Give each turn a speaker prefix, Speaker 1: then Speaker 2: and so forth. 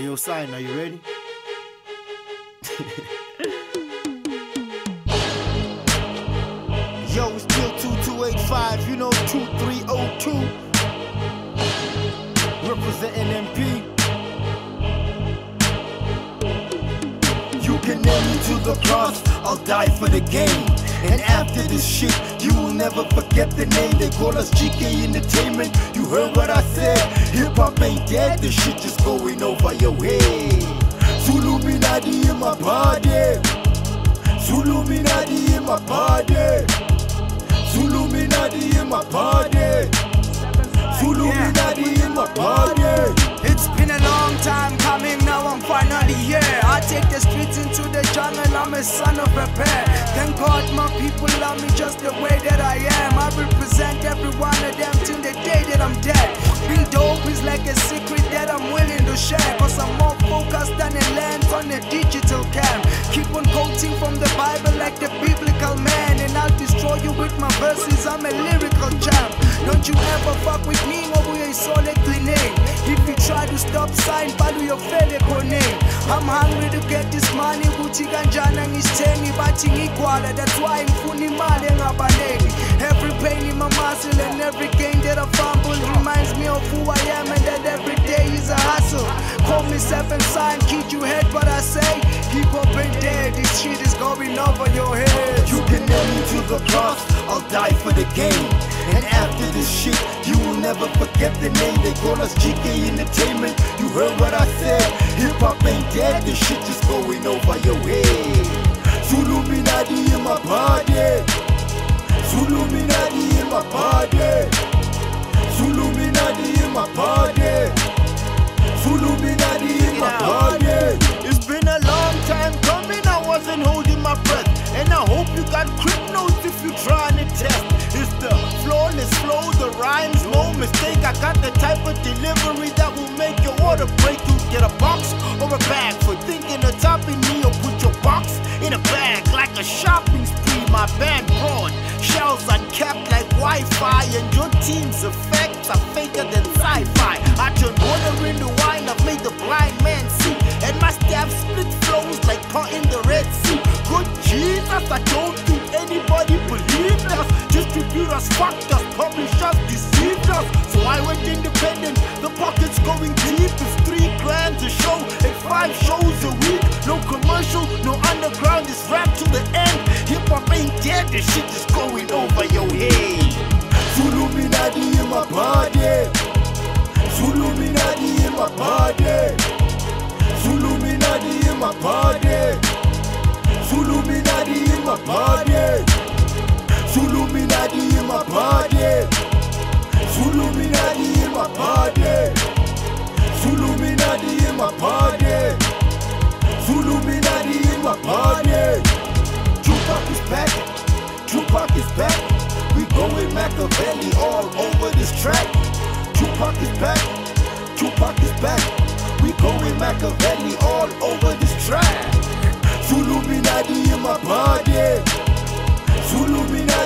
Speaker 1: Hey, yo, Sign, are you ready? Yo, it's still 2285, you know 2302. Representing MP. You can nail me to the cross, I'll die for the game. And after this shit, you will never forget the name. They call us GK Entertainment. You heard what I said. Hip hop ain't dead, this shit just going over your head. Zuluminati in my body. Zuluminati in my body. Zuluminati in my body. Zuluminati in my body.
Speaker 2: It's been a long time coming, now I'm finally here. I take the streets into the jungle, I'm a son of a bear. Thank God my people love me just the way that I am. I represent every one of them till the day that I'm dead. Being dope is like a secret that I'm willing to share, cause I'm more focused than a lens on a digital cam. Keep on quoting from the Bible like the biblical man, and I'll destroy you with my verses, I'm a lyrical champ. Don't you ever fuck with me, ngoba uyayisola eklineni. If you try to stop Sign, balo uyofela ekhoneni. I'm hungry to get this money, kuthi kanjani ngisithengi bathi ngigwala. That's why ngifuna imali engabaleki. Every pain in my muscle and every gain that I fumble reminds me of who I am, and that every day is a hustle. Call me Seven Sign, kid, you heard what I say. Hip hop ain't dead, this shit is going over your head.
Speaker 1: You can nail me to the cross, I'll die for the game. And after this shit, you will never forget the name. They call us GK Entertainment. You heard what I said. Hip hop ain't dead, this shit just going over your head. Zuluminati in my body. Zuluminati in my body. Zuluminati in my body. Zuluminati in my body. It's been a long time coming, I wasn't holding my breath. And I hope you got crip notes if you trying to test. It's the flawless flow, the rhymes, no mistake. I got the type of delivery that will make your order break. You get a box or a bag for thinking of topping me, or put your box in a bag like a shopping spree. My band broad, shells uncapped like Wi-Fi, and your team's effects are faker than sci-fi. I turn water into wine, I've made the blind man see, and my staff split flows like caught in the Red Sea. Good Jesus, I don't think anybody believed us. Distributors fucked us, publishers deceived us. So I went independent, the pocket's going deep. It's $3 grand a show and 5 shows a week. No commercial, no underground, it's rap to the end. Hip hop ain't dead, this shit is going over your head. Zuluminati in my body. Zuluminati in my body. Zuluminati in my body. Zuluminati in my body. Zuluminati in my body. Zuluminati in my body. Zuluminati in my body. Zuluminati in my body. Tupac is back. Tupac is back. We going Machiavelli all over this track. Tupac is back. Tupac is back. We going Machiavelli all over this track. Zuluminati in my body. Zuluminati.